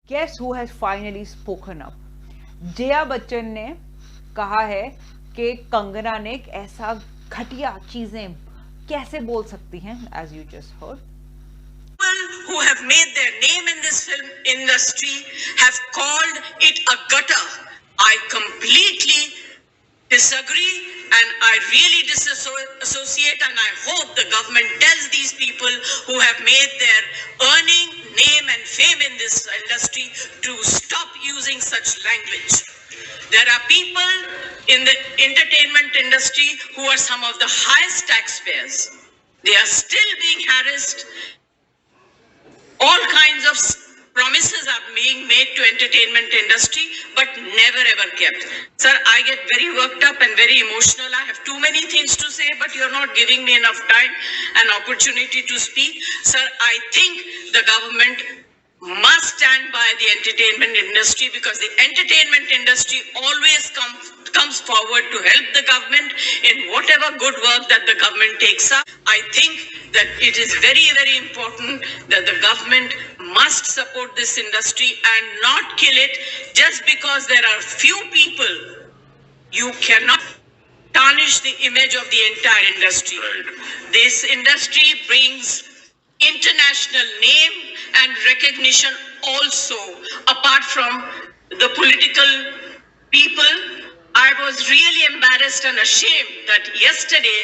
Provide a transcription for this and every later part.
Guess who has finally spoken up? Jaya Bachchan ने कहा है कि कंगना ने एक ऐसा घटिया चीजें कैसे बोल सकती हैं, as you just heard. People who have made their name in this film industry have called it a gutter. I completely disagree and I really disassociate, and I hope the government tells these people who have made their earning, name and fame in this industry to stop using such language. There are people in the entertainment industry who are some of the highest taxpayers. They are still being harassed. All kinds of promises are being made to entertainment industry but never ever kept. Sir, I get very worked up and very emotional. I have too many things to say, but you're not giving me enough time and opportunity to speak. Sir, I think the government must stand by the entertainment industry, because the entertainment industry always comes forward to help the government in whatever good work that the government takes up. I think that it is very, very important that the government must support this industry and not kill it just because there are few people. You cannot tarnish the image of the entire industry. This industry brings international name and recognition also, apart from the political people. I was really embarrassed and ashamed that yesterday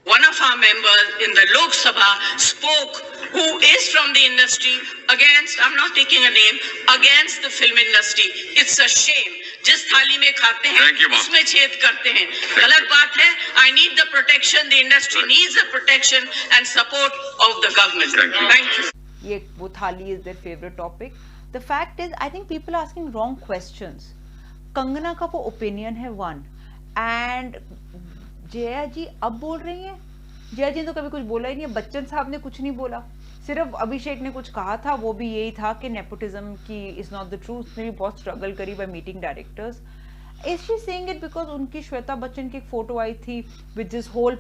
one of our members in the Lok Sabha spoke, who is from the industry, against, I'm not taking a name, against the film industry. It's a shame. जिस थाली में खाते हैं उसमें छेद करते हैं, गलत बात है. I need the protection. The industry needs the protection and support of the government. Thank you. ये वो थाली is their favorite topic. The fact is, I think people are asking wrong questions. Kangana का वो ओपिनियन है one, and Jaya जी अब बोल रही हैं. जया जी ने तो कभी कुछ बोला ही नहीं है. बच्चन साहब ने कुछ नहीं बोला, सिर्फ अभिषेक ने कुछ कहा था, वो भी यही था कि नेपोटिज्म की इज नॉट द ट्रूथ. उसने भी बहुत स्ट्रगल करी by meeting directors. Is she saying it because उनकी श्वेता बच्चन की एक फोटो आई थी with this whole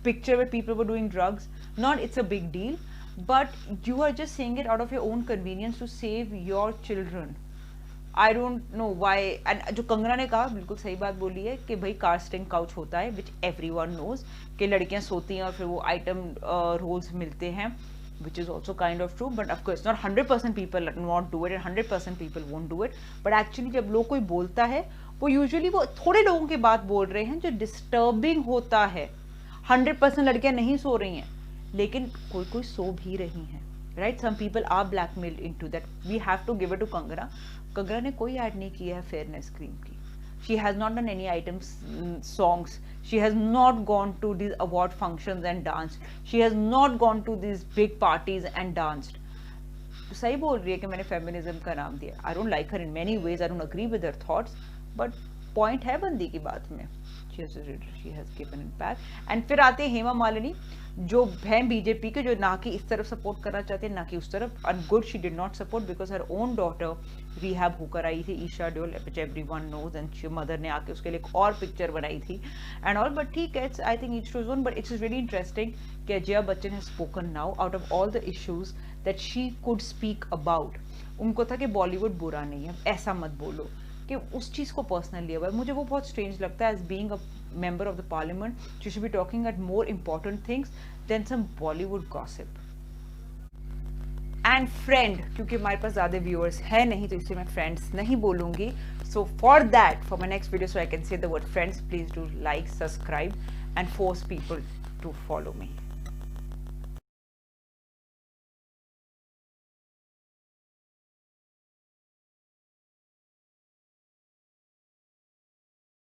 picture where people were doing drugs? Not it's a big deal, but you are just saying it out of your own convenience to save your children. I don't know why. And जो कंगना ने कहा बिल्कुल सही बात बोली है कि भाई कास्टिंग काउच होता है, विच एवरीवन नोज, कि लड़कियां सोती हैं और फिर वो आइटम रोल्स मिलते हैं, which is also kind of true, but of course not 100% people won't do it and 100% people won't do it. But actually जब लोग कोई बोलता है वो usually वो थोड़े लोगों की बात बोल रहे हैं जो disturbing होता है. 100% लड़कियां नहीं सो रही हैं, लेकिन कोई कोई सो भी रही हैं, right? Some people are blackmailed into that. We have to give it to Kangana. Kangana ने कोई ऐड नहीं किया है फेयरनेस क्रीम की. She has not done any items, songs. She has not gone to these award functions and danced. She has not gone to these big parties and danced. सही बोल रही है कि मैंने फेमिनिज्म का नाम दिया. I don't like her in many ways. I don't agree with her thoughts. But point है बंदी की बात में. She has given impact. And फिर आते हैं हेमा मालिनी, जो हैं बीजेपी के, जो ना कि इस तरफ सपोर्ट करना चाहते हैं ना कि उस तरफ. And good she did not support because her own daughter rehab होकर आई थी, Esha Deol, which everyone knows, and mother ने आके उसके लिए एक और पिक्चर बनाई थी एंड ऑल. बट ठीक है, I think each to zone. But it's really interesting कि Jaya Bachchan has spoken now out of all the issues that she could speak about. उनको था कि बॉलीवुड बुरा नहीं है, ऐसा मत बोलो, कि उस चीज़ को पर्सनल लिया हुआ है. मुझे वो बहुत स्ट्रेंज लगता है. As being a member of the parliament, she should be talking at more important things then some Bollywood gossip. And friend, क्योंकि हमारे पास ज़्यादा व्यूअर्स है नहीं तो इसलिए मैं फ्रेंड्स नहीं बोलूँगी. So for that, for my next video, so I can say the word friends, please do like, subscribe and force people to follow me.